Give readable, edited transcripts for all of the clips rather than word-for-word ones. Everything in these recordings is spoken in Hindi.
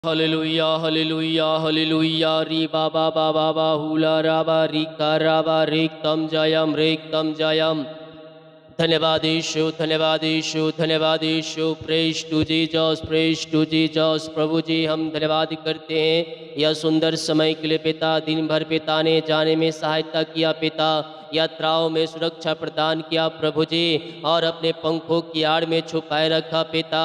हालेलुया हालेलुया हालेलुया री बाबा बाबा बाहुला राबा रिका राबा रेक्तम जयम धन्यवाद यीशु धन्यवाद यीशु धन्यवाद यीशु प्रेज टू जीसस प्रभु जी हम धन्यवाद करते हैं यह सुंदर समय के लिए पिता दिन भर पिता ने जाने में सहायता किया पिता यात्राओं में सुरक्षा प्रदान किया प्रभु जी और अपने पंखों की आड़ में छुपाए रखा पिता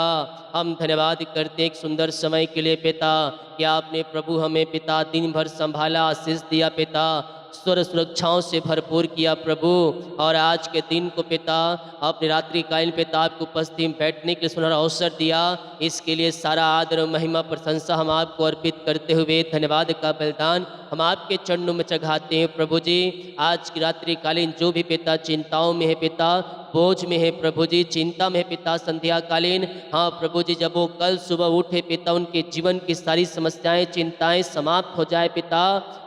हम धन्यवाद करते हैं एक सुंदर समय के लिए पिता कि आपने प्रभु हमें पिता दिन भर संभाला आशीष दिया पिता स्वर सुरक्षाओं से भरपूर किया प्रभु और आज के दिन को पिता अपने रात्रिकालीन पिता आपकी उपस्थिति में बैठने के लिए सुनहरा अवसर दिया इसके लिए सारा आदर और महिमा प्रशंसा हम आपको अर्पित करते हुए धन्यवाद का बलिदान हम आपके चरणों में चढ़ाते हैं प्रभु जी आज की रात्रिकालीन जो भी पिता चिंताओं में है पिता बोझ में है प्रभु जी चिंता में है पिता संध्याकालीन हाँ प्रभु जी जब वो कल सुबह उठे पिता उनके जीवन की सारी समस्याएं चिंताएं समाप्त हो जाए पिता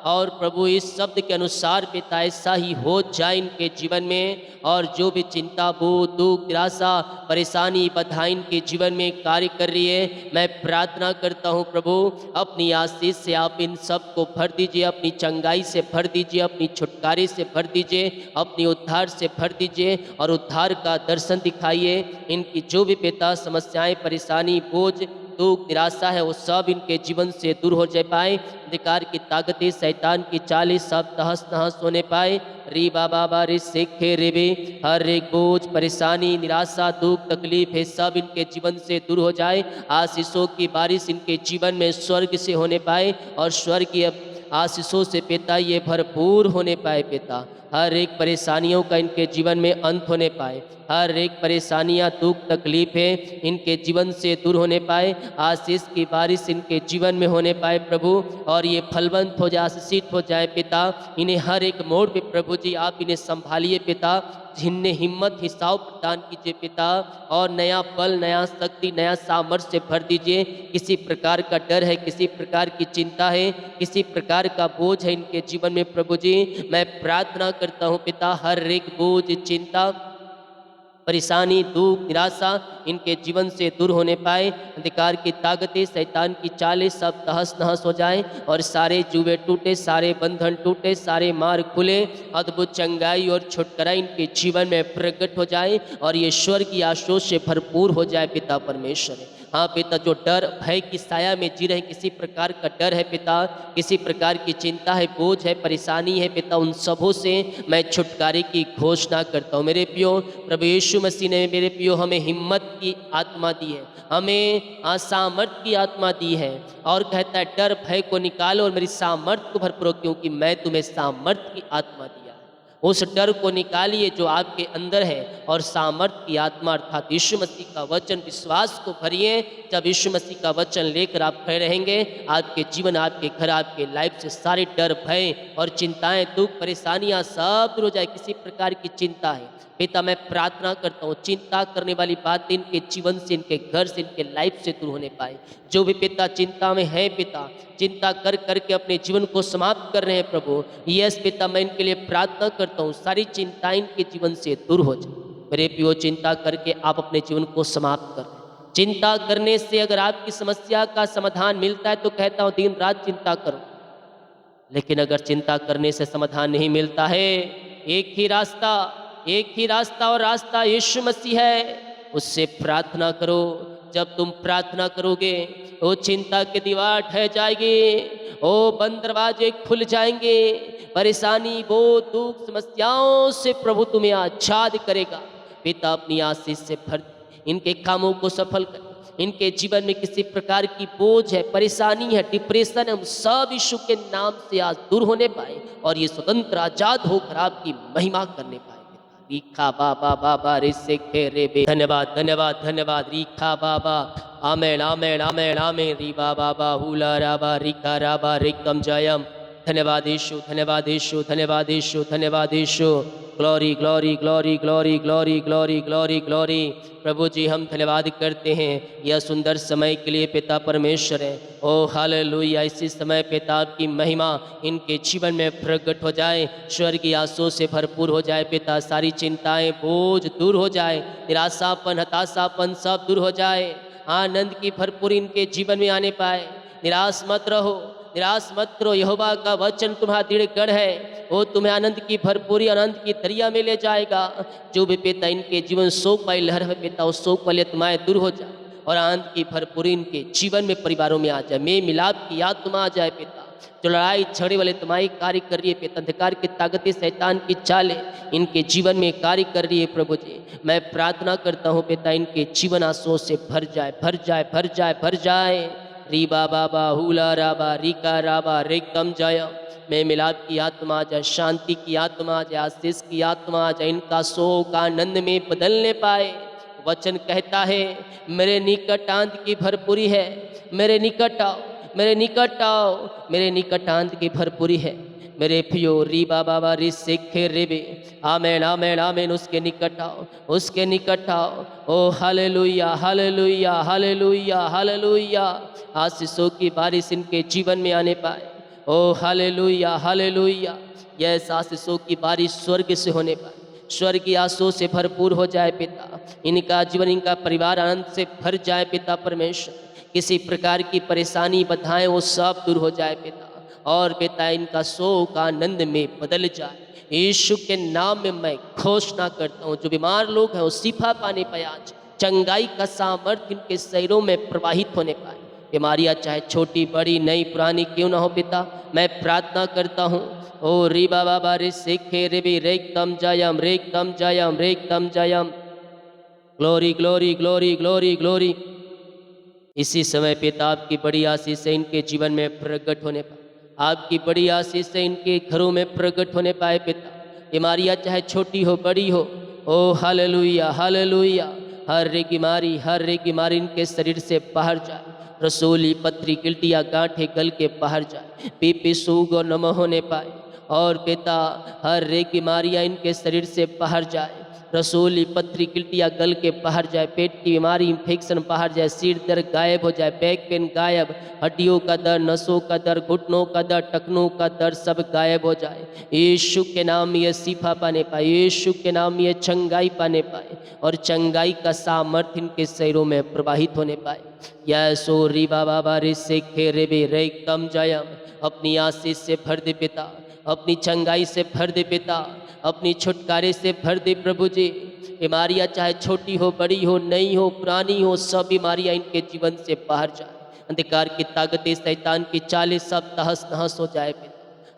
और प्रभु इस शब्द के अनुसार पिता ऐसा ही हो जाए इनके जीवन में और जो भी चिंता बोझ दुख निराशा परेशानी बाधा इनके जीवन में कार्य कर रही है मैं प्रार्थना करता हूँ प्रभु अपनी आशीष से आप इन सब को भर दीजिए अपनी चंगाई से भर दीजिए अपनी छुटकारे से भर दीजिए अपनी उद्धार से भर दीजिए और उद्धार का दर्शन दिखाइए इनकी जो भी पिता समस्याएं परेशानी बोझ दुख निराशा है वो सब इनके जीवन से दूर हो जाए पाए अधिकार की ताकतें शैतान की चालें सब तहस नहस होने पाए री बाबा रे सेखे रे बे हर एक बोझ परेशानी निराशा दुख तकलीफ है सब इनके जीवन से दूर हो जाए आशीषों की बारिश इनके जीवन में स्वर्ग से होने पाए और स्वर्गीय आशीषों से पिता ये भरपूर होने पाए पिता हर एक परेशानियों का इनके जीवन में अंत होने पाए हर एक परेशानियां दुख तकलीफें इनके जीवन से दूर होने पाए आशीष की बारिश इनके जीवन में होने पाए प्रभु और ये फलवंत हो जाए आशीषित हो जाए पिता इन्हें हर एक मोड़ पे प्रभु जी आप इन्हें संभालिए पिता जिन्हें हिम्मत हिसाब प्रदान कीजिए पिता और नया बल नया शक्ति नया सामर्थ्य से भर दीजिए किसी प्रकार का डर है किसी प्रकार की चिंता है किसी प्रकार का बोझ है इनके जीवन में प्रभु जी मैं प्रार्थना करता हूँ पिता हर एक बोझ चिंता परेशानी दुख निराशा इनके जीवन से दूर होने पाए अंधकार की ताकतें शैतान की चालें सब तहस नहस हो जाएं और सारे जुए टूटे सारे बंधन टूटे सारे मार्ग खुले अद्भुत चंगाई और छुटकारा इनके जीवन में प्रकट हो जाए और ये ईश्वर की आशीष से भरपूर हो जाए पिता परमेश्वर हाँ पिता जो डर भय की साया में जी रहे किसी प्रकार का डर है पिता किसी प्रकार की चिंता है बोझ है परेशानी है पिता उन सबों से मैं छुटकारे की घोषणा करता हूँ मेरे पियो प्रभु यीशु मसीह ने मेरे पियो हमें हिम्मत की आत्मा दी है हमें सामर्थ्य की आत्मा दी है और कहता है डर भय को निकालो और मेरी सामर्थ्य को भरपूर क्योंकि मैं तुम्हें सामर्थ्य की आत्मा दिया उस डर को निकालिए जो आपके अंदर है और सामर्थ्य की आत्मा अर्थात यीशु मसीह का वचन विश्वास को भरिए जब यीशु मसीह का वचन लेकर आप खड़े रहेंगे आपके जीवन आपके घर आपके लाइफ से सारे डर भय और चिंताएं दुख परेशानियां सब दूर हो जाए किसी प्रकार की चिंता है पिता मैं प्रार्थना करता हूँ चिंता करने वाली बात इनके जीवन से इनके घर से इनके लाइफ से दूर होने पाए जो भी पिता चिंता में है पिता चिंता कर करके अपने जीवन को समाप्त कर रहे हैं प्रभु यस पिता मैं इनके लिए प्रार्थना करता हूँ सारी चिंताएं इनके जीवन से दूर हो जाए मेरे पियो चिंता करके आप अपने जीवन को समाप्त कर चिंता करने से अगर आपकी समस्या का समाधान मिलता है तो कहता हूँ दिन रात चिंता करो लेकिन अगर चिंता करने से समाधान नहीं मिलता है एक ही रास्ता और रास्ता यीशु मसीह है उससे प्रार्थना करो जब तुम प्रार्थना करोगे वो चिंता की दीवार ढह जाएगी ओ बंद दरवाजे खुल जाएंगे परेशानी वो दुख समस्याओं से प्रभु तुम्हें आजाद करेगा पिता अपनी आशीष से भर इनके कामों को सफल कर इनके जीवन में किसी प्रकार की बोझ है परेशानी है डिप्रेशन है हम सब यीशु के नाम से आज दूर होने पाए और ये स्वतंत्र आजाद होकर आपकी महिमा करने पाए रीखा बाबा बाबा रे सेखे रे बे धन्यवाद धन्यवाद धन्यवाद रीखा बाबा आमेन आमेन आमेन आमेन री बाबा हुला राबा रिका राबा रिकम जयम धन्यवाद यीशु धन्यवाद यीशु धन्यवाद यीशु धन्यवाद Yeshu glory glory glory glory glory glory glory glory प्रभु जी हम धन्यवाद करते हैं यह सुंदर समय के लिए पिता परमेश्वर है ओ हालेलुया इसी समय पिता आपकी महिमा इनके जीवन में प्रकट हो जाए स्वर्ग की आंसू से भरपूर हो जाए पिता सारी चिंताएं बोझ दूर हो जाए निराशापन हताशापन सब दूर हो जाए आनंद की भरपूर इनके जीवन में आने पाए निराश मत रहो, निराश मत करो। यहोवा का वचन तुम्हारा दृढ़ गढ़ है, वो तुम्हें आनंद की भरपूरी आनंद की दरिया में ले जाएगा। जो भी पिता इनके जीवन शोक वाली लहर है पिता, उस शोक वाली आत्माएं दूर हो जाए और आनंद की भरपूरी इनके जीवन में परिवारों में आ जाए। मेल मिलाप की याद तुम आ जाए पिता। जो लड़ाई झगड़े वाले तुम्हारी कार्य कर रही है पिता, अंधकार की ताकतें शैतान की चालें इनके जीवन में कार्य कर रही है प्रभु जी, मैं प्रार्थना करता हूँ पिता इनके जीवन आंसुओं से भर जाए, भर जाए, भर जाए, भर जाए। री बाबा बा हुला राबा रिका राबा रेकम जय। मैं मिलाप की आत्मा आ जाए, शांति की आत्मा आ जाए, आशीष की आत्मा आ जाए, इनका शोक आनंद में बदलने पाए। वचन कहता है मेरे निकट आनंद की भरपूरी है, मेरे निकट आओ, मेरे निकट आओ, मेरे निकट आनंद की भरपूरी है। मेरे पियो री बाबा री सेखे रेबे, आमेन आमेन आमेन। उसके निकट आओ, उसके निकट आओ। ओ हालेलुया हालेलुया हालेलुया हालेलुया। आशीषों की बारिश इनके जीवन में आने पाए। ओ हालेलुया हालेलुया। यह आशीषों की बारिश स्वर्ग से होने पाए, स्वर्ग की आशीषों से भरपूर हो जाए पिता। इनका जीवन इनका परिवार आनंद से भर जाए पिता परमेश्वर। किसी प्रकार की परेशानी बाधाएं वो सब दूर हो जाए पिता, और पिता इनका शोक आनंद में बदल जाए। यीशु के नाम में मैं घोषणा करता हूँ, जो बीमार लोग हैं वो शिफा पाने पाए, आज चंगाई का सामर्थ्य इनके शरीरों में प्रवाहित होने पाए। बीमारियाँ चाहे छोटी बड़ी नई पुरानी क्यों ना हो पिता, मैं प्रार्थना करता हूँ। ओ री बाबा रे सेखे रे भी रेक तम जयम रेक तम जयम रेक तम जयम। Glory glory glory glory glory. इसी समय पिता आपकी बड़ी आशीष से इनके जीवन में प्रकट होने पाए, आपकी बड़ी आशीष से इनके घरों में प्रकट होने पाए पिता। बीमारियाँ चाहे छोटी हो बड़ी हो, ओ हालेलुया हालेलुया। हर एक बीमारी इनके शरीर से बाहर जाए। रसोली पथरी गिल्टियाँ गांठें गल के बाहर जाए, पीपी सूग और नम होने पाए। और पिता हर एक बीमारियाँ इनके शरीर से बाहर जाए। रसोली पथरी गिल्टियाँ गल के बाहर जाए, पेट की बीमारी इन्फेक्शन बाहर जाए, सिर दर्द गायब हो जाए, बैक पेन गायब, हड्डियों का दर्द, नसों का दर्द, घुटनों का दर्द, टखनों का दर्द सब गायब हो जाए। यीशु के नाम में ये शिफा पाने पाए, यीशु के नाम में ये चंगाई पाने पाए, और चंगाई का सामर्थ्य इनके शरीरों में प्रवाहित होने पाए। यह री बाबा रे से खेरे बे रे कम जयम। अपनी आशीष से भर दे पिता, अपनी चंगाई से भर दे पिता, अपनी छुटकारे से भर दे प्रभु जी। बीमारियाँ चाहे छोटी हो बड़ी हो नई हो पुरानी हो, सब बीमारियाँ इनके जीवन से बाहर जाए। अंधकार की ताकतें शैतान की चालें सब तहस नहस हो जाए पिता।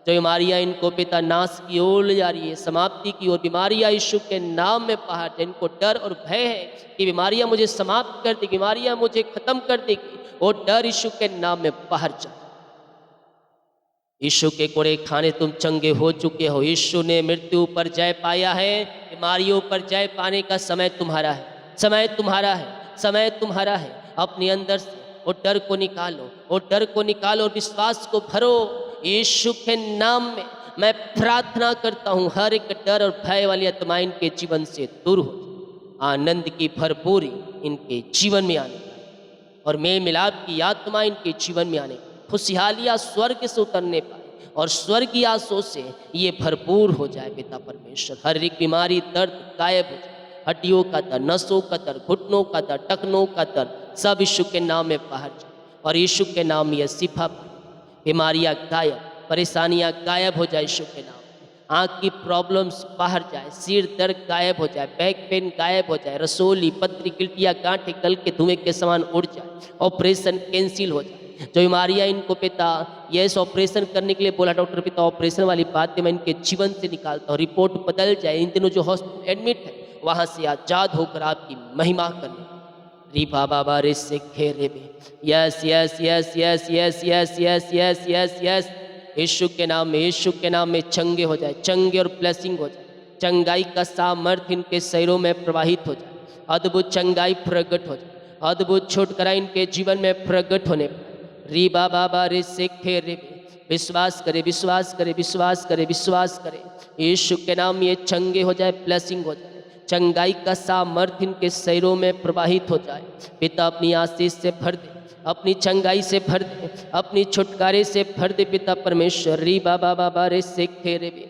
जो बीमारियाँ इनको पिता नाश की ओर ले जा रही है, समाप्ति की ओर, बीमारियाँ यीशु के नाम में बाहर जाए। इनको डर और भय है कि बीमारियाँ मुझे समाप्त कर देगी, बीमारियाँ मुझे खत्म कर देगी, वो डर यीशु के नाम में बाहर जाए। यीशु के कोड़े खाने तुम चंगे हो चुके हो। यीशु ने मृत्यु पर जय पाया है, बीमारियों पर जय पाने का समय तुम्हारा है, समय तुम्हारा है, समय तुम्हारा है। अपने अंदर से वो डर को निकालो, वो डर को निकालो, विश्वास को भरो। यीशु के नाम में मैं प्रार्थना करता हूँ, हर एक डर और भय वाली आत्मा इनके जीवन से दूर हो। आनंद की भरपूरी इनके जीवन में आने पाए, और मेल मिलाप की आत्मा इनके जीवन में आने पाए। खुशहालियाँ स्वर्ग से उतरने पाए, और स्वर्गीय आशीषों से ये भरपूर हो जाए पिता परमेश्वर। हर एक बीमारी दर्द गायब हो जाए, हड्डियों का दर्द, नसों का दर्द, घुटनों का दर्द, टखनों का दर्द, सब यीशु के नाम में बाहर जाए, और यीशु के नाम में यह शिफा पाए। बीमारियाँ गायब, परेशानियाँ गायब हो जाए यीशु के नाम में। आँख की प्रॉब्लम्स बाहर जाए, सिर दर्द गायब हो जाए, बैक पेन गायब हो जाए, रसोली पथरी गिल्टियाँ गांठें गल के धुएं के समान उड़ जाए, ऑपरेशन कैंसिल हो जाए। जो बीमारियाँ इनको पिता यस ऑपरेशन करने के लिए बोला डॉक्टर पिता, ऑपरेशन वाली बातें मैं इनके जीवन से निकालता हूँ, रिपोर्ट बदल जाए। इन दिनों जो हॉस्पिटल एडमिट है वहाँ से आजाद होकर आपकी महिमा करने। री बाबा रे से खेरे में yes yes yes yes yes yes yes yes yes yes. Yeshu के नाम में, यीशु के नाम में चंगे हो जाए, चंगे और ब्लेसिंग हो जाए। चंगाई का सामर्थ्य इनके शरीरों में प्रवाहित हो जाए, अद्भुत चंगाई प्रकट हो जाए, अद्भुत छुटकारा इनके जीवन में प्रकट होने पाए। री बाबा रे से खेरे में विश्वास करे, विश्वास करे, विश्वास करे, विश्वास करे। यीशु के नाम में ये चंगे हो जाए, ब्लेसिंग हो जाए, चंगाई का सामर्थ्य इनके शरीरों में प्रवाहित हो जाए। पिता अपनी आशीष से भर दे, अपनी चंगाई से भर दे, अपनी छुटकारे से भर दे पिता परमेश्वर। री बाबा रे से खेरे में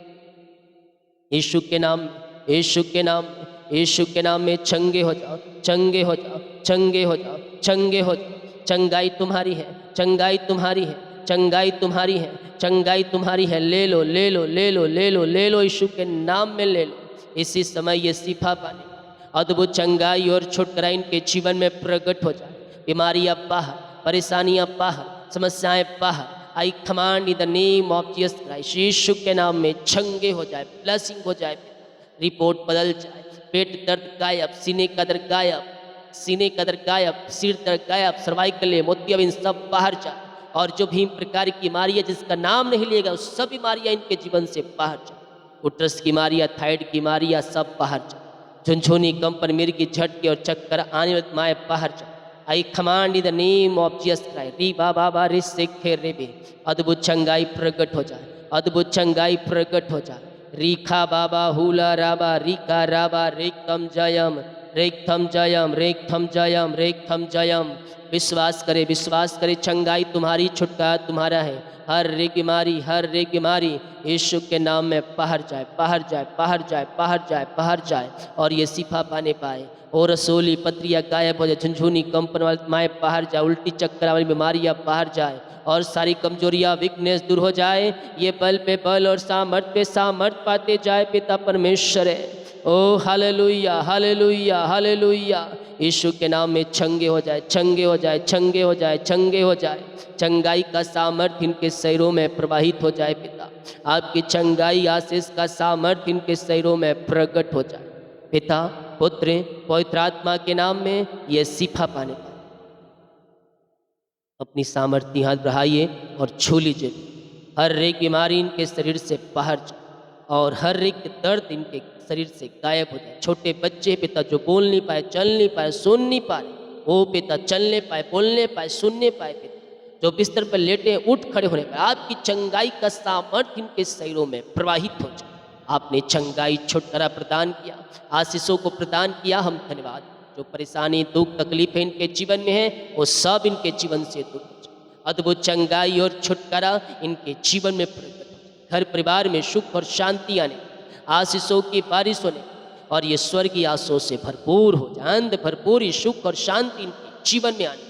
यीशु के नाम, यीशु के नाम, यीशु के नाम में चंगे हो जाओ, चंगे हो जाओ, चंगे हो जाओ, चंगे हो जाओ। चंगाई तुम्हारी है, चंगाई तुम्हारी है, चंगाई तुम्हारी है, चंगाई तुम्हारी है। ले लो ले लो ले लो ले लो ले लो, यीशु के नाम में ले लो। इसी समय ये शिफा पाने, अद्भुत चंगाई और छुटकारा इनके जीवन में प्रकट हो जाए। बीमारियां बाहर, परेशानियां बाहर, समस्याएं बाहर। I command in the name of Jesus Christ, Yeshu के नाम में चंगे हो जाए, ब्लेसिंग हो जाए, रिपोर्ट बदल जाए। पेट दर्द गायब, सीने का दर्द गायब, सीने का दर्द गायब, सिर दर्द गायब, सर्वाइकल मोतियाबिंद सब बाहर जाए। और जो भी प्रकार की बीमारी है जिसका नाम नहीं लिएगा, उस सब बीमारियां इनके जीवन से बाहर जाए। उटरस की बीमारियां, थायराइड की बीमारियां सब बाहर जाए। झुनझुनी, कंपन, मिर्गी, झटके और चक्कर आने वाली माए बाहर जाए। आई command in the name of Jesus Christ, री बाबा बा रे से रे बे, अद्भुत चंगाई प्रकट हो जाए, अद्भुत चंगाई प्रकट हो जाए। रीखा बाबा हुला राबा रीका राबा रेखम जयम, रेखम जयम, रेखम जयम, रेखम जयम। विश्वास करे, विश्वास करे, चंगाई तुम्हारी, छुटकारा तुम्हारा है। हर एक बीमारी, हर एक बीमारी यीशु के नाम में बाहर जाए, बाहर जाए, बाहर जाए, बाहर जाए, बाहर जाए। और ये शिफा पाने पाए। और रसोली पत्रियाँ गायब हो जाए, झुनझुनी कंपन वाली माए बाहर जाए, उल्टी चक्कर वाली बीमारियाँ बाहर जाए। और सारी कमजोरियाँ, वीकनेस दूर हो जाए। ये बल पे बल और सामर्थ पे सामर्थ पाते जाए। पिता परमेश्वर है, ओ हालेलुया, हालेलुया, हालेलुया। यीशु के नाम में चंगे हो जाए, चंगे हो जाए, चंगे हो जाए, चंगे हो जाए। चंगाई का सामर्थ्य इनके शरीरों में प्रवाहित हो जाए। पिता आपकी चंगाई, आशीष का सामर्थ्य इनके शरीरों में प्रकट हो जाए। पिता, पुत्र, पवित्र आत्मा के नाम में ये शिफा पाने पाए। अपनी सामर्थ्य हाथ बढ़ाइए और छू लीजिए। हर एक बीमारी इनके शरीर से बाहर जाए और हर एक दर्द इनके शरीर से गायब हो जाए। छोटे बच्चे पिता जो बोल नहीं पाए, चल नहीं पाए, सुन नहीं पाए, वो पिता चलने पाए, बोलने पाए, सुनने पाए। पिता जो बिस्तर पर लेटे उठ खड़े होने पाए, आपकी चंगाई का सामर्थ्य इनके शरीरों में प्रवाहित हो जाए। आपने चंगाई, छुटकारा प्रदान किया, आशीषों को प्रदान किया। हम धन्यवाद। जो परेशानी, दुख, तकलीफें इनके जीवन में है, वो सब इनके जीवन से दूर हो जाए। अद्भुत चंगाई और छुटकारा इनके जीवन में प्रकट हो जाए। घर परिवार में सुख और शांति आने, आशीषों की बारिश होने, और ये स्वर्गीय आशीषों से भरपूर हो जाए। आनंद भरपूर ये सुख और शांति इनके जीवन में आने,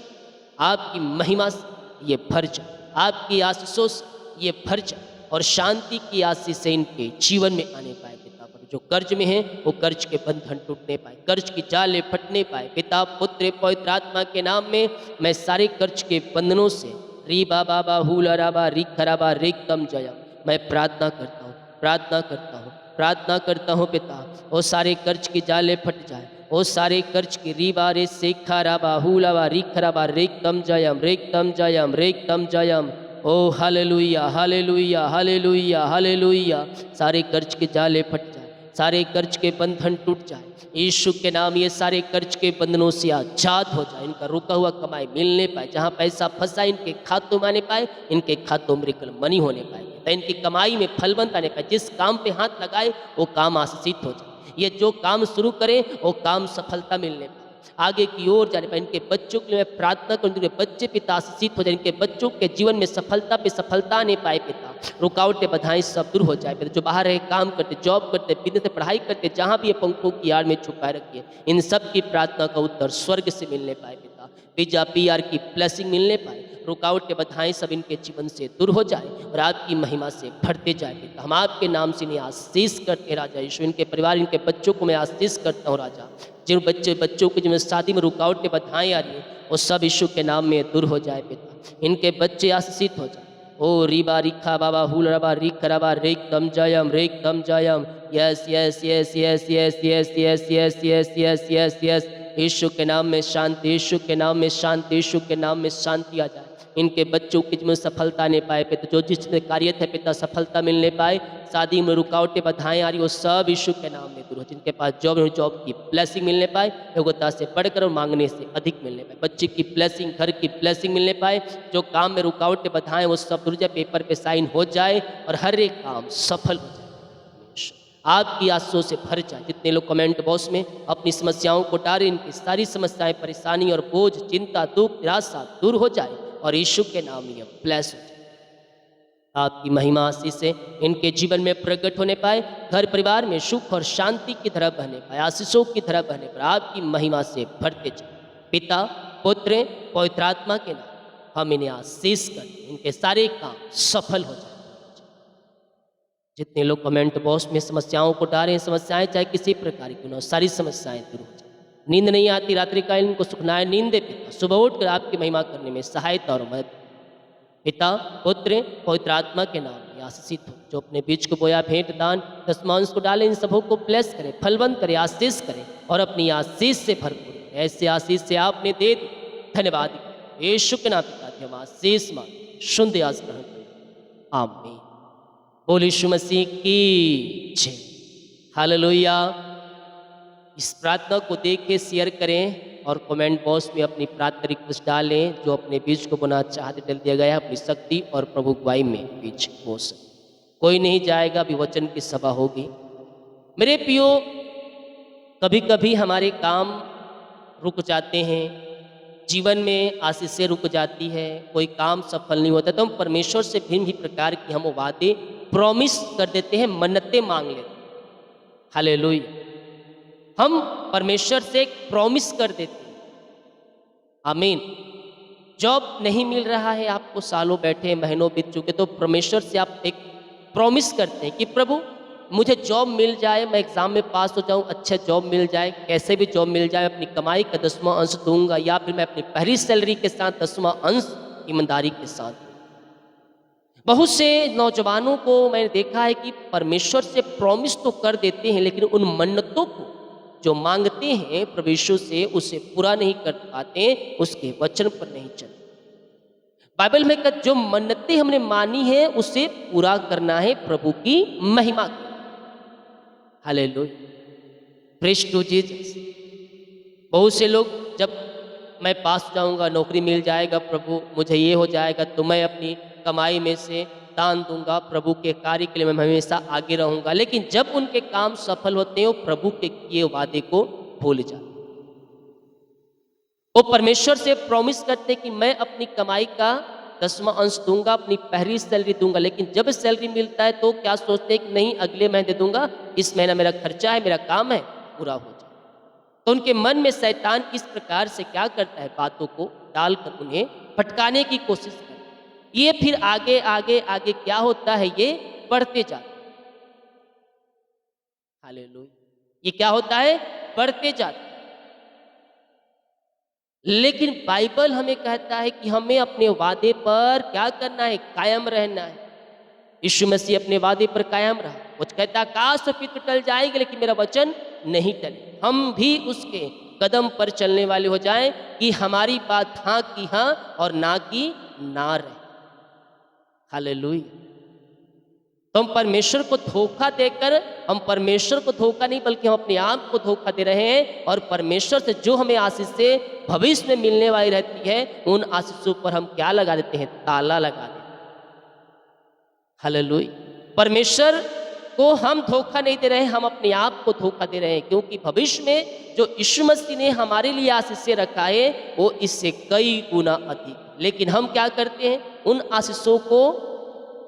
आपकी महिमा से ये भर जाए, आपकी आशीषों से ये भर जाए। और शांति की आशीष से इनके जीवन में आने पाए। पिता पर जो कर्ज में है, वो कर्ज के बंधन टूटने पाए, कर्ज की जाले फटने पाए। पिता, पुत्र, पवित्र आत्मा के नाम में मैं सारे कर्ज के बंधनों से री बाबा बा हुला राबा री खराबा रेकम जया, मैं प्रार्थना करता हूँ, प्रार्थना करता हूँ, प्रार्थना करता हूँ। पिता, वो सारे कर्ज की जाले फट जाए, वो सारे कर्ज की री बारे से खराबा हुलाबा री खराबा रेकम जयम, रेकम जयम, रेकम जयम। ओ हालेलुया, हालेलुया, हालेलुया, हालेलुया। सारे कर्ज के जाले फट जाए, सारे कर्ज के बंधन टूट जाए। यीशु के नाम ये सारे कर्ज के बंधनों से आजाद हो जाए। इनका रुका हुआ कमाई मिलने पाए, जहाँ पैसा फंसा इनके खातों में आने पाए, इनके खातों में रिकल मनी होने पाए। तो इनकी कमाई में फलवंत आने पाए। जिस काम पे हाथ लगाए वो काम आशीषित हो जाए। ये जो काम शुरू करे वो काम सफलता मिलने पाए, आगे की ओर जाने पाए। इनके बच्चों के लिए मैं प्रार्थना करूँ, इनके बच्चे पिता आशीषित हो जाए, इनके बच्चों के जीवन में सफलता पे सफलता आने पाए। पिता रुकावटें, बाधाएं सब दूर हो जाए। पिता जो बाहर है, काम करते, जॉब करते, बिजनेस में पढ़ाई करते, जहाँ भी ये पंखों की आड़ में छुपाए रखिए, इन सब की प्रार्थना का उत्तर स्वर्ग से मिलने पाए। पिता पिज्जा PR की ब्लेसिंग मिलने पाए, रुकावटें, बाधाएं सब इनके जीवन से दूर हो जाए और आपकी महिमा से भरते जाए। पिता हम आपके नाम से इन्हें आशीष करते राजा यीशु। इनके परिवार, इनके बच्चों को मैं आशीष करता हूँ राजा। जिन बच्चों के जिनमें शादी में रुकावटें, बाधाएं आ रही हैं, वो सब यीशु के नाम में दूर हो जाए। पिता इनके बच्चे आशीषित हो जाए। ओ रीबा रिखा बाबा हुल रबा रिख रबा रेक तम जयम, रेक तम जयम। Yes yes yes yes yes yes yes yes yes yes yes yes. Yeshu के नाम में शांति, यीशु के नाम में शांति, यीशु के नाम में शांति आ जाए। इनके बच्चों की जिसमें सफलता नहीं पाए पिता, जो जिसमें कार्य थे पिता सफलता मिलने पाए। शादी में रुकावटें, बाधाएं आ रही, वो सब यीशु के नाम में दूर हो। जिनके पास जॉब की ब्लेसिंग मिलने पाए, योग्यता से बढ़कर और मांगने से अधिक मिलने पाए। बच्चे की ब्लेसिंग, घर की ब्लेसिंग मिलने पाए। जो काम में रुकावटें, बाधाएं, वो सब दूर जाए, पेपर पे साइन हो जाए और हर एक काम सफल हो जाए। आपकी आशीषों से भर जाए। जितने लोग कमेंट बॉक्स में अपनी समस्याओं को डालें, इनकी सारी समस्याएं, परेशानी और बोझ, चिंता, दुख, निराशा दूर हो जाए और यीशु के नाम में ब्लेस हो जाए। आपकी महिमा आशीष से इनके जीवन में प्रकट होने पाए, घर परिवार में सुख और शांति की तरह बहने पाए, आशीषों की तरह बहने पाए, आपकी महिमा से भरते जाए। पिता, पुत्र, पवित्र आत्मा के नाम हम इन्हें आशीष करें, इनके सारे काम सफल हो जाए। जितने लोग कमेंट बॉक्स में समस्याओं को डालें, समस्याएं चाहे किसी प्रकार की ना हो, सारी समस्याएं दूर हो जाए। नींद नहीं आती रात्रिकालीन, इनको सुखनाए नींद दे पिता, सुबह उठकर आपकी महिमा करने में सहायता और मदद। पिता, पुत्र, पवित्र आत्मा के नाम में आशीषित हो। जो अपने बीच को बोया भेंट दान दशमांश को डाले, इन सबों को ब्लेस करे, फलवंत करे, आशीष करे और अपनी आशीष से भरपूर करे। ऐसे आशीष से आपने दे दी, धन्यवाद। यीशु के नाम पिता हम आशीष मांग शुद्ध आस ग्रहण करें, आमीन। बोल यीशु मसीह की जय। हालेलुया। इस प्रार्थना को देख के शेयर करें और कमेंट बॉक्स में अपनी प्रार्थना रिक्वेस्ट डालें। जो अपने बीच को बुना चाहते डल दिया गया है, अपनी शक्ति और प्रभु गवाही में बीच हो सके। कोई नहीं जाएगा, अभी वचन की सभा होगी। मेरे प्रियो, कभी कभी हमारे काम रुक जाते हैं, जीवन में आशीषें रुक जाती है, कोई काम सफल नहीं होता, तो हम परमेश्वर से भिन्न ही प्रकार की हम वादे प्रॉमिस कर देते हैं, मन्नतें मांग लेते हैं। हालेलुया। हम परमेश्वर से एक प्रॉमिस कर देते हैं, आमीन। जॉब नहीं मिल रहा है आपको, सालों बैठे महीनों बीत चुके, तो परमेश्वर से आप एक प्रॉमिस करते हैं कि प्रभु मुझे जॉब मिल जाए, मैं एग्जाम में पास हो जाऊं, अच्छा जॉब मिल जाए, कैसे भी जॉब मिल जाए, अपनी कमाई का 10वां अंश दूंगा, या फिर मैं अपनी पहली सैलरी के साथ 10वां अंश ईमानदारी के साथ। बहुत से नौजवानों को मैंने देखा है कि परमेश्वर से प्रॉमिस तो कर देते हैं, लेकिन उन मन्नतों को जो मांगते हैं प्रभु यीशु से, उसे पूरा नहीं कर पाते, उसके वचन पर नहीं चलते। बाइबल में कहते जो मन्नतें हमने मानी है उसे पूरा करना है प्रभु की महिमा के। Hallelujah, praise to Jesus. बहुत से लोग जब मैं पास जाऊंगा, नौकरी मिल जाएगा, प्रभु मुझे ये हो जाएगा, तो मैं अपनी कमाई में से दान दूंगा, प्रभु के कार्य के लिए मैं हमेशा आगे रहूंगा। लेकिन जब उनके काम सफल होते हैं, वो प्रभु के किए वादे को भूल जाते। वो परमेश्वर से प्रॉमिस करते कि मैं अपनी कमाई का 10वां अंश दूंगा, अपनी पहली सैलरी दूंगा, लेकिन जब सैलरी मिलता है तो क्या सोचते हैं कि नहीं अगले महीने दे दूंगा, इस महीना मेरा खर्चा है, मेरा काम है, पूरा हो जाए। तो उनके मन में शैतान इस प्रकार से क्या करता है, बातों को डालकर उन्हें भटकाने की कोशिश करता है। ये फिर आगे आगे आगे क्या होता है, ये बढ़ते जाते। हालेलुया। ये क्या होता है, बढ़ते जाते। लेकिन बाइबल हमें कहता है कि हमें अपने वादे पर क्या करना है, कायम रहना है। यीशु मसीह अपने वादे पर कायम रहा। वो कहता आकाश और पृथ्वी टल जाएंगे, लेकिन मेरा वचन नहीं टले। हम भी उसके कदम पर चलने वाले हो जाएं कि हमारी बात हाँ की हाँ और ना की ना रहे। हालेलुया। तो हम परमेश्वर को धोखा देकर, हम परमेश्वर को धोखा नहीं बल्कि हम अपने आप को धोखा दे रहे हैं। और परमेश्वर से जो हमें आशीषें भविष्य में मिलने वाली रहती है, उन आशीषों पर हम क्या लगा देते हैं, ताला लगा देते हैं। हालेलुया। परमेश्वर को हम धोखा नहीं दे रहे हैं, हम अपने आप को धोखा दे रहे हैं, क्योंकि भविष्य में जो यीशु मसीह ने हमारे लिए आशीषें रखा है वो इससे कई गुना अधिक। लेकिन हम क्या करते हैं, उन आशीषों को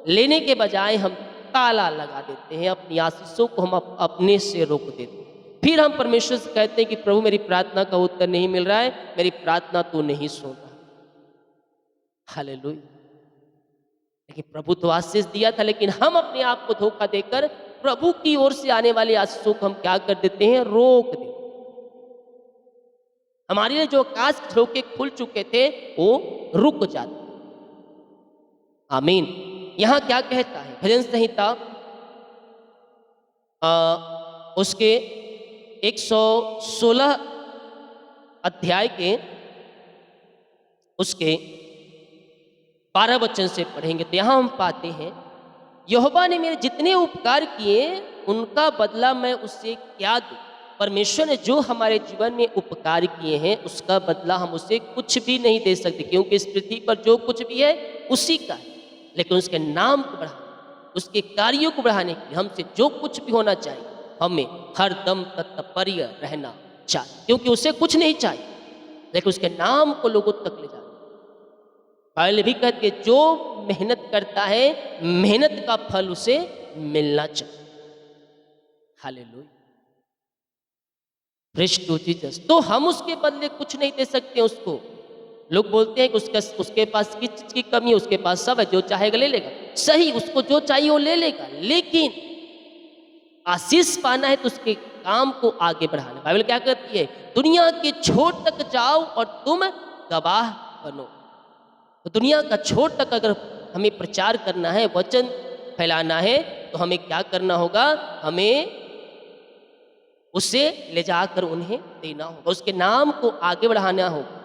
लेने के बजाय हम ताला लगा देते हैं, अपनी आशीषों को हम अपने से रोक देते हैं। फिर हम परमेश्वर से कहते हैं कि प्रभु मेरी प्रार्थना का उत्तर नहीं मिल रहा है, मेरी प्रार्थना तू नहीं सुन रहा। हालेलुया। लेकिन प्रभु तो आशीष दिया था, लेकिन हम अपने आप को धोखा देकर प्रभु की ओर से आने वाले आशीषों को हम क्या कर देते हैं, रोक देते। हमारे लिए जो आकाश के झरोखे खुल चुके थे वो रुक जाते। आमीन। यहां क्या कहता है भजन संहिता उसके 116 अध्याय के उसके 12 वचन से पढ़ेंगे तो यहां हम पाते हैं, यहोवा ने मेरे जितने उपकार किए उनका बदला मैं उससे क्या दूं। परमेश्वर ने जो हमारे जीवन में उपकार किए हैं उसका बदला हम उसे कुछ भी नहीं दे सकते, क्योंकि इस पृथ्वी पर जो कुछ भी है उसी का है। लेकिन उसके नाम को बढ़ाने, उसके कार्यों को बढ़ाने के लिए हमसे जो कुछ भी होना चाहिए, हमें हर दम तत्पर्य रहना चाहिए, क्योंकि उसे कुछ नहीं चाहिए लेकिन उसके नाम को लोगों तक ले जाना। बाइबल भी कहती है जो मेहनत करता है मेहनत का फल उसे मिलना चाहिए। Hallelujah, praise to Jesus. तो हम उसके बदले कुछ नहीं दे सकते उसको, लोग बोलते हैं कि उसके पास किस चीज़ की कमी है, उसके पास सब है, जो चाहेगा ले लेगा। सही, उसको जो चाहिए वो ले लेगा, लेकिन आशीष पाना है तो उसके काम को आगे बढ़ाना। बाइबल क्या कहती है? दुनिया के छोर तक जाओ और तुम गवाह बनो। तो दुनिया का छोर तक अगर हमें प्रचार करना है, वचन फैलाना है, तो हमें क्या करना होगा? हमें उसे ले जाकर उन्हें देना होगा, उसके नाम को आगे बढ़ाना होगा।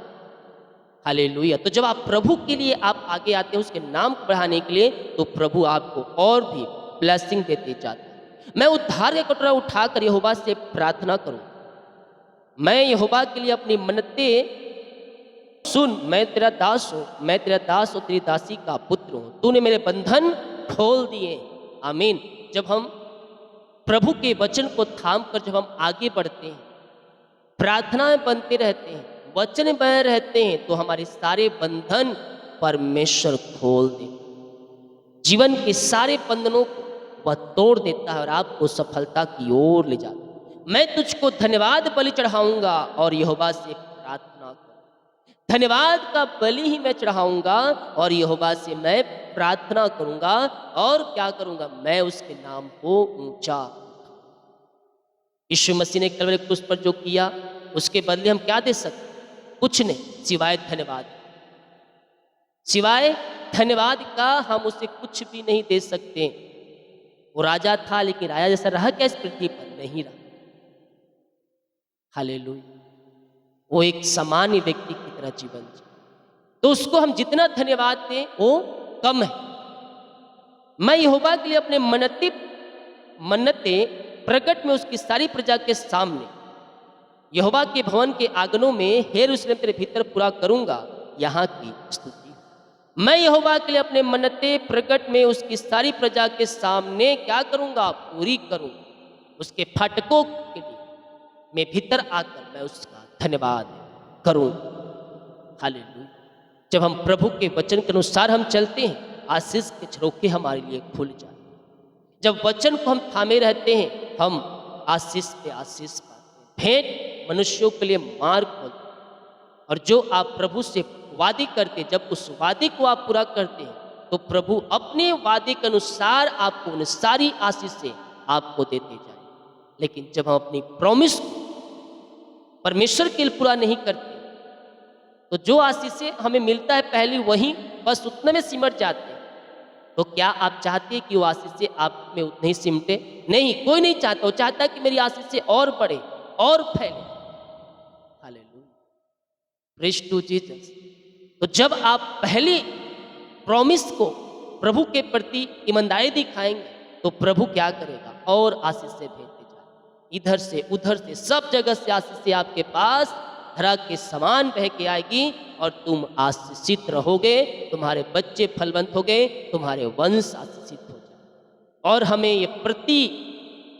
हालेलुया। तो जब आप प्रभु के लिए आप आगे आते हैं उसके नाम को बढ़ाने के लिए, तो प्रभु आपको और भी ब्लेसिंग देते जाते हैं। मैं उद्धार का कटोरा उठाकर यहोवा से प्रार्थना करूं, मैं यहोवा के लिए अपनी मन्नतें सुन। मैं तेरा दास हूं, मैं तेरा दास और तेरी दासी का पुत्र हूं, तूने मेरे बंधन खोल दिए। आमीन। जब हम प्रभु के वचन को थाम कर जब हम आगे बढ़ते हैं, प्रार्थनाएं बनते रहते हैं, वचन बने रहते हैं, तो हमारे सारे बंधन परमेश्वर खोल दे। जीवन के सारे बंधनों को वह तोड़ देता है और आपको सफलता की ओर ले जाता है। मैं तुझको धन्यवाद बलि चढ़ाऊंगा और यहोवा से प्रार्थना करूंगा। धन्यवाद का बलि ही मैं चढ़ाऊंगा और यहोवा से मैं प्रार्थना करूंगा। और क्या करूंगा? मैं उसके नाम को ऊंचा। यीशु मसीह ने कलवरी क्रूस पर जो किया, उसके बदले हम क्या दे सकते? कुछ नहीं, सिवाय धन्यवाद। सिवाय धन्यवाद का हम उसे कुछ भी नहीं दे सकते। वो राजा था, लेकिन राजा जैसा रहा क्या इस पृथ्वी पर? नहीं रहा। हालेलुया। वो एक सामान्य व्यक्ति की तरह जीवन जी, तो उसको हम जितना धन्यवाद दें वो कम है। मैं यहोवा के लिए अपने मन्नतें प्रकट में उसकी सारी प्रजा के सामने यहोवा के भवन के आंगनों में हे यरूशलेम तेरे भीतर पूरा करूंगा यहाँ की स्तुति। मैं यहोवा के लिए अपने मन्नतें प्रकट में उसकी सारी प्रजा के सामने क्या करूंगा? पूरी करूंगा। उसके फाटकों के लिए मैं भीतर आकर मैं उसका धन्यवाद करूंगा। हालेलुया। जब हम प्रभु के वचन के अनुसार हम चलते हैं, आशीष के झरोखे हमारे लिए खुल जाते हैं। जब वचन को हम थामे रहते हैं, हम आशीष पे आशीष पाते हैं। भेंट मनुष्यों के लिए मार्ग खोलते हैं। और जो आप प्रभु से वादे करते, जब उस वादे को आप पूरा करते हैं, तो प्रभु अपने वादे के अनुसार आपको उन सारी आशीषें आपको देते जाए। लेकिन जब हम अपनी प्रॉमिस परमेश्वर के लिए पूरा नहीं करते, तो जो आशीषें हमें मिलता है पहले वही बस उतने में सिमट जाते हैं। तो क्या आप चाहते हैं कि वो आशीषें आप में उतने ही सिमटे? नहीं, कोई नहीं चाहता। वो चाहता है कि मेरी आशीषें और बढ़े और फैले। Hallelujah, praise to Jesus. तो जब आप पहले प्रॉमिस को प्रभु के प्रति ईमानदारी दिखाएंगे, तो प्रभु क्या करेगा? और आशीषें भेजते जाए। इधर से उधर से सब जगह से आशीषें आपके पास धरा के समान बह के आएगी और तुम आशीषित रहोगे, तुम्हारे बच्चे फलवंत हो गए, तुम्हारे वंश आशीषित हो जाए। और हमें ये प्रति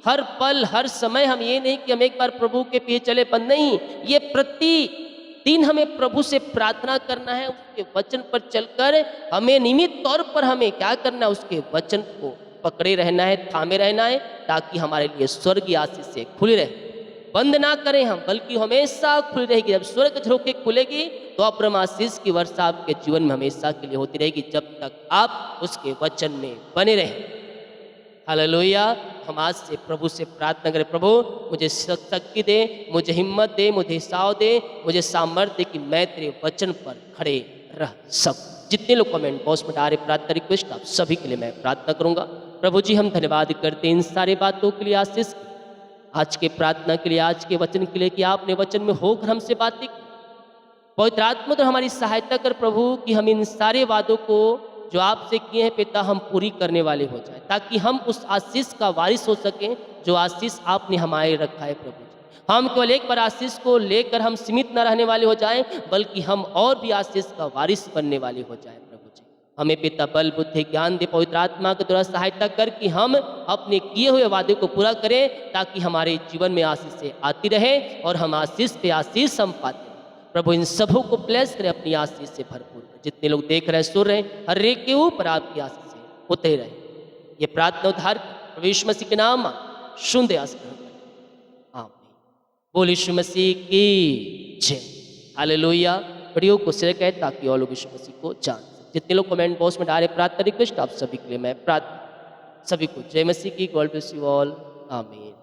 हर पल हर समय, हम ये नहीं कि हम एक बार प्रभु के पीछे चले पर नहीं, ये प्रति दिन हमें प्रभु से प्रार्थना करना है। उसके वचन पर चलकर हमें नियमित तौर पर हमें क्या करना है? उसके वचन को पकड़े रहना है, थामे रहना है, ताकि हमारे लिए स्वर्गीय आशीषें खुली रहे। बंद ना करें हम, बल्कि हमेशा खुली रहेगी। जब स्वर्ग झरोखे खुलेगी तो अपरम आशीष की वर्षा आपके जीवन में हमेशा के लिए होती रहेगी, जब तक आप उसके वचन में बने रहें। हालेलुया। हम आज से प्रभु से प्रार्थना करें, प्रभु मुझे शक्ति दे, मुझे हिम्मत दे, मुझे हिसाव दे, मुझे सामर्थ्य दे कि मैं तेरे वचन पर खड़े रह सकूं। जितने लोग कमेंट बॉक्स में डाले प्रार्थना रिक्वेस्ट, आप सभी के लिए मैं प्रार्थना करूंगा। प्रभु जी, हम धन्यवाद करते हैं इन सारे बातों के लिए, आशीष आज के प्रार्थना के लिए, आज के वचन के लिए कि आपने वचन में होकर हमसे बातें की। पवित्र आत्मा तो हमारी सहायता कर प्रभु कि हम इन सारे वादों को जो आपसे किए हैं पिता, हम पूरी करने वाले हो जाए, ताकि हम उस आशीष का वारिस हो सकें जो आशीष आपने हमारे रखा है। प्रभु जी, हम केवल एक बार आशीष को लेकर हम सीमित न रहने वाले हो जाएं, बल्कि हम और भी आशीष का वारिस बनने वाले हो जाएं। प्रभु जी, हमें पिता बल बुद्धि ज्ञान दे, पवित्र आत्मा के द्वारा सहायता कर कि हम अपने किए हुए वादे को पूरा करें, ताकि हमारे जीवन में आशीषें आती रहे और हम आशीष पे आशीष हम पाते। प्रभु इन सबों को ब्लेस करें अपनी आशीष से भरपूर। जितने लोग देख रहे हैं, सुन रहे हैं, हर एक के ऊपर आपकी आशीषें होते रहे। ये प्रार्थना उद्धार प्रभु यीशु मसीह के नाम शुद्ध आस आमीन। बोल यीशु मसीह की जय। हालेलुया। वीडियो को शेयर करें ताकि और लोग यीशु मसीह को जान सकें। जितने लोग कमेंट बॉक्स में डाले प्रार्थना रिक्वेस्ट, आप सभी के लिए मैं प्रार्थना, सभी को जय मसीह की। गॉड ब्लेस यू ऑल, आमीन।